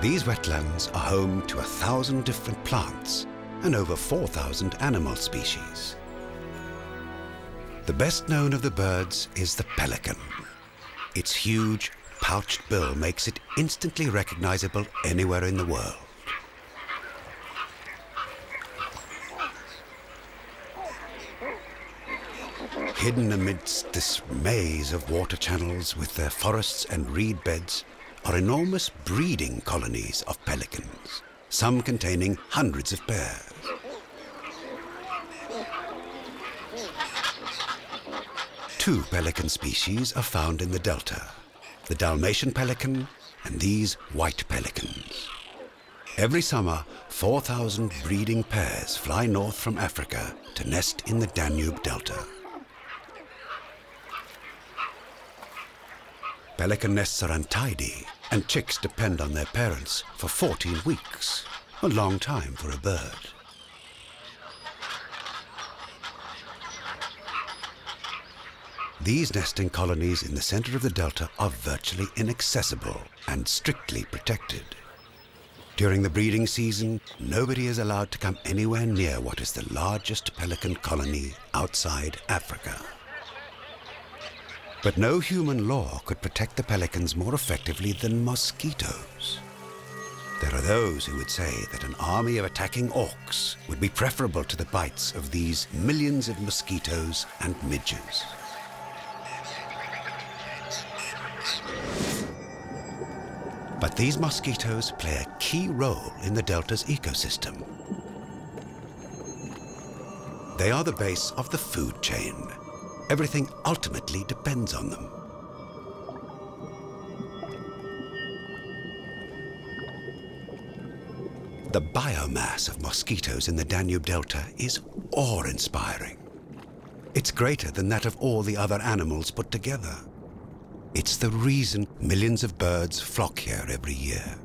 These wetlands are home to 1,000 different plants and over 4,000 animal species. The best known of the birds is the pelican. Its huge, pouched bill makes it instantly recognizable anywhere in the world. Hidden amidst this maze of water channels with their forests and reed beds are enormous breeding colonies of pelicans, some containing hundreds of pairs. Two pelican species are found in the delta, the Dalmatian pelican and these white pelicans. Every summer, 4,000 breeding pairs fly north from Africa to nest in the Danube delta. Pelican nests are untidy, and chicks depend on their parents for 14 weeks, a long time for a bird. These nesting colonies in the center of the delta are virtually inaccessible and strictly protected. During the breeding season, nobody is allowed to come anywhere near what is the largest pelican colony outside Africa. But no human law could protect the pelicans more effectively than mosquitoes. There are those who would say that an army of attacking auks would be preferable to the bites of these millions of mosquitoes and midges. But these mosquitoes play a key role in the delta's ecosystem. They are the base of the food chain. Everything ultimately depends on them. The biomass of mosquitoes in the Danube Delta is awe-inspiring. It's greater than that of all the other animals put together. It's the reason millions of birds flock here every year.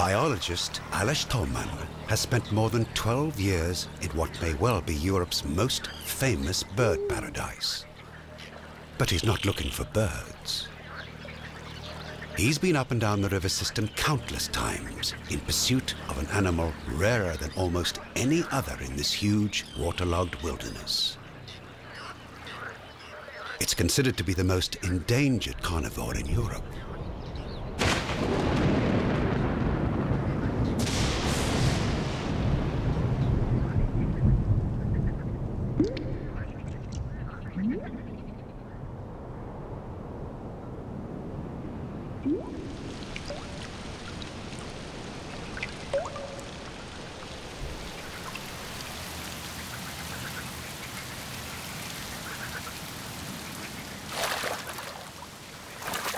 Biologist Aleš Tolman has spent more than 12 years in what may well be Europe's most famous bird paradise. But he's not looking for birds. He's been up and down the river system countless times in pursuit of an animal rarer than almost any other in this huge, waterlogged wilderness. It's considered to be the most endangered carnivore in Europe.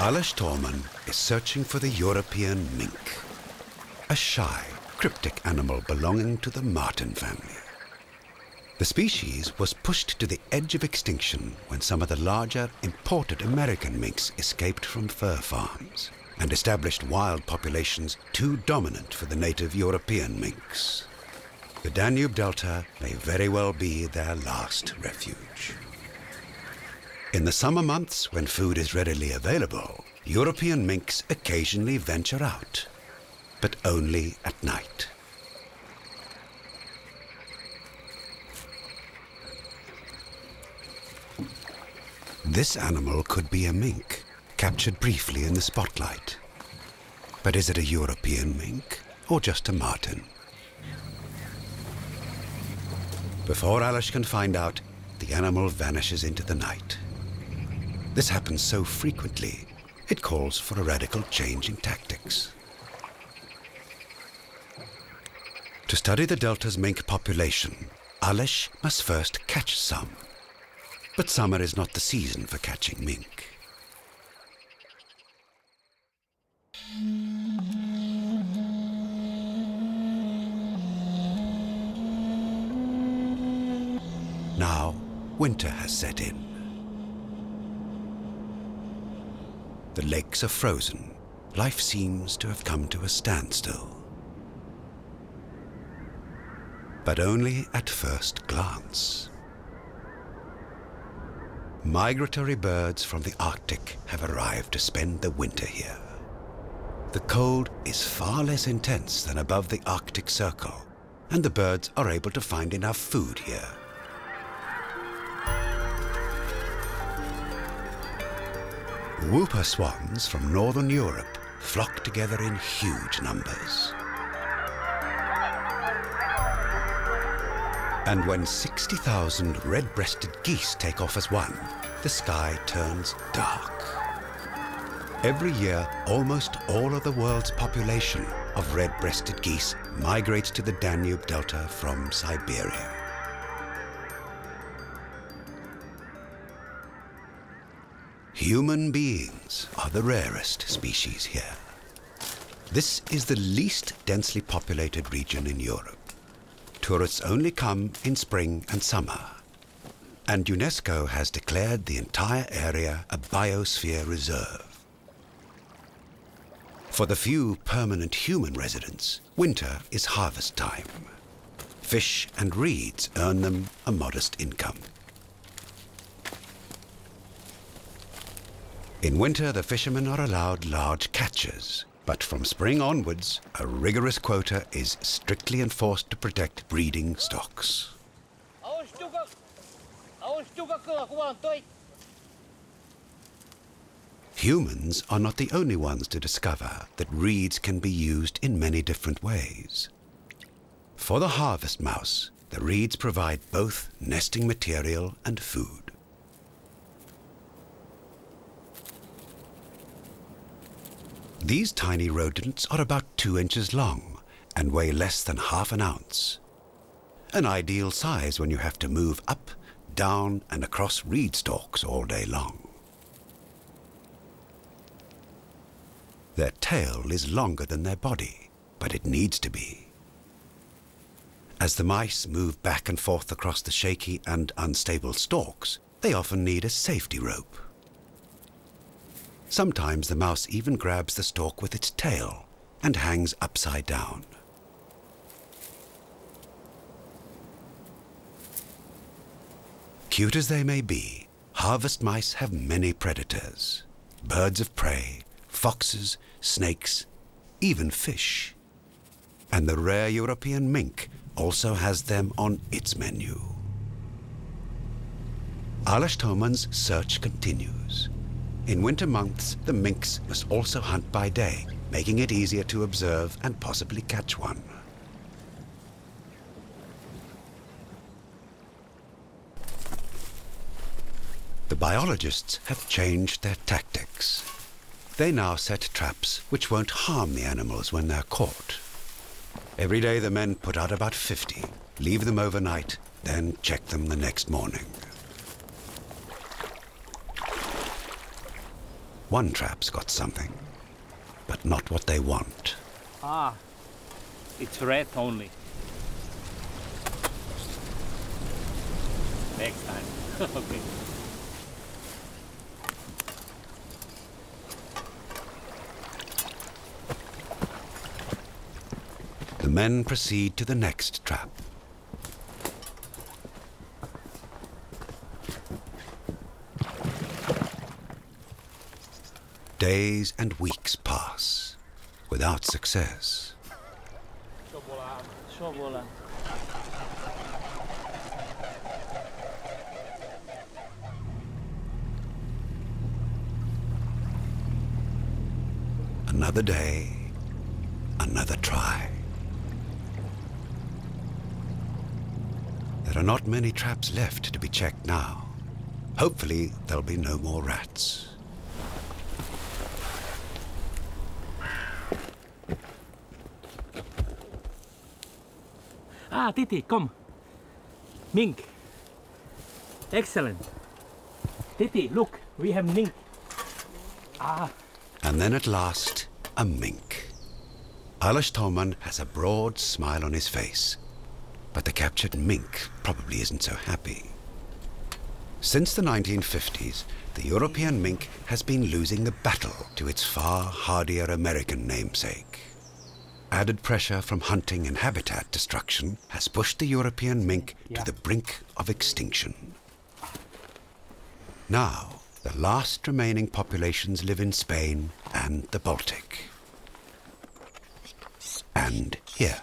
Aleš Tolman is searching for the European mink, a shy, cryptic animal belonging to the marten family. The species was pushed to the edge of extinction when some of the larger, imported American minks escaped from fur farms and established wild populations too dominant for the native European minks. The Danube Delta may very well be their last refuge. In the summer months, when food is readily available, European minks occasionally venture out, but only at night. This animal could be a mink, captured briefly in the spotlight. But is it a European mink or just a marten? Before Aleš can find out, the animal vanishes into the night. This happens so frequently, it calls for a radical change in tactics. To study the delta's mink population, Aleš must first catch some. But summer is not the season for catching mink. Now, winter has set in. The lakes are frozen. Life seems to have come to a standstill. But only at first glance. Migratory birds from the Arctic have arrived to spend the winter here. The cold is far less intense than above the Arctic Circle, and the birds are able to find enough food here. Whooper swans from northern Europe flock together in huge numbers. And when 60,000 red-breasted geese take off as one, the sky turns dark. Every year, almost all of the world's population of red-breasted geese migrates to the Danube Delta from Siberia. Human beings are the rarest species here. This is the least densely populated region in Europe. Tourists only come in spring and summer, and UNESCO has declared the entire area a biosphere reserve. For the few permanent human residents, winter is harvest time. Fish and reeds earn them a modest income. In winter, the fishermen are allowed large catches. But from spring onwards, a rigorous quota is strictly enforced to protect breeding stocks. Humans are not the only ones to discover that reeds can be used in many different ways. For the harvest mouse, the reeds provide both nesting material and food. These tiny rodents are about 2 inches long and weigh less than half an ounce. An ideal size when you have to move up, down, and across reed stalks all day long. Their tail is longer than their body, but it needs to be. As the mice move back and forth across the shaky and unstable stalks, they often need a safety rope. Sometimes the mouse even grabs the stalk with its tail and hangs upside down. Cute as they may be, harvest mice have many predators: birds of prey, foxes, snakes, even fish. And the rare European mink also has them on its menu. Alashtoman's search continues. In winter months, the minks must also hunt by day, making it easier to observe and possibly catch one. The biologists have changed their tactics. They now set traps which won't harm the animals when they're caught. Every day the men put out about 50, leave them overnight, then check them the next morning. One trap's got something, but not what they want. Ah, it's red only. Next time. Okay. The men proceed to the next trap. Days and weeks pass without success. Another day, another try. There are not many traps left to be checked now. Hopefully, there'll be no more rats. Ah, Titi, come. Mink. Excellent. Titi, look, we have mink. Ah. And then at last, a mink. Alashtoman has a broad smile on his face, but the captured mink probably isn't so happy. Since the 1950s, the European mink has been losing the battle to its far hardier American namesake. Added pressure from hunting and habitat destruction has pushed the European mink to the brink of extinction. Now, the last remaining populations live in Spain and the Baltic. And here.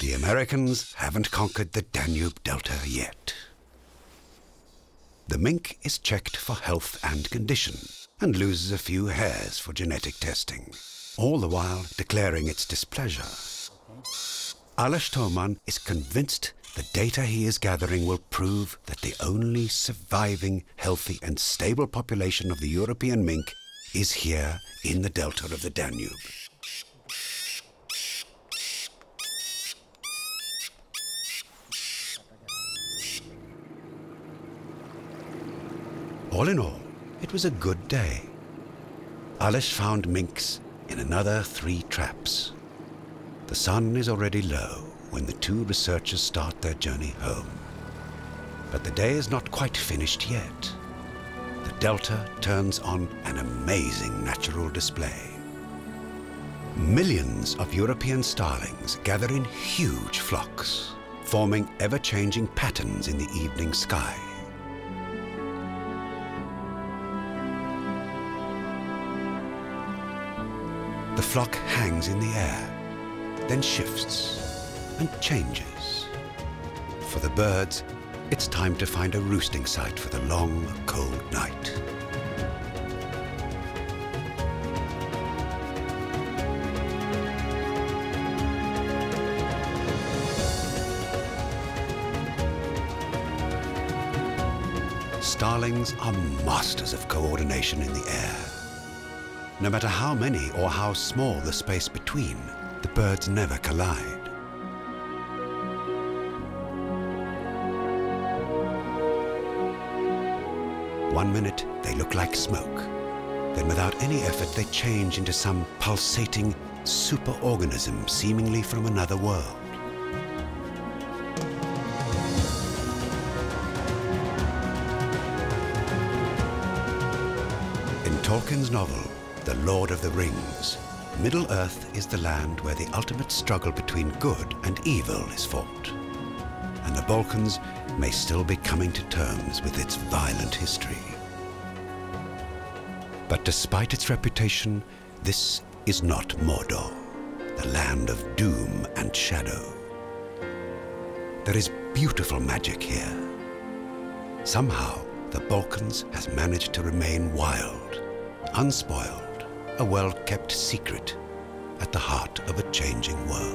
The Americans haven't conquered the Danube Delta yet. The mink is checked for health and condition and loses a few hairs for genetic testing, all the while declaring its displeasure. Aleš Toman is convinced the data he is gathering will prove that the only surviving, healthy and stable population of the European mink is here in the delta of the Danube. All in all, it was a good day. Aleš found minks in another 3 traps. The sun is already low when the 2 researchers start their journey home. But the day is not quite finished yet. The delta turns on an amazing natural display. Millions of European starlings gather in huge flocks, forming ever-changing patterns in the evening sky. The flock hangs in the air, then shifts and changes. For the birds, it's time to find a roosting site for the long, cold night. Starlings are masters of coordination in the air. No matter how many or how small the space between, the birds never collide. One minute, they look like smoke. Then without any effort, they change into some pulsating superorganism seemingly from another world. In Tolkien's novel, The Lord of the Rings, Middle-earth is the land where the ultimate struggle between good and evil is fought. And the Balkans may still be coming to terms with its violent history. But despite its reputation, this is not Mordor, the land of doom and shadow. There is beautiful magic here. Somehow, the Balkans has managed to remain wild, unspoiled, a well-kept secret at the heart of a changing world.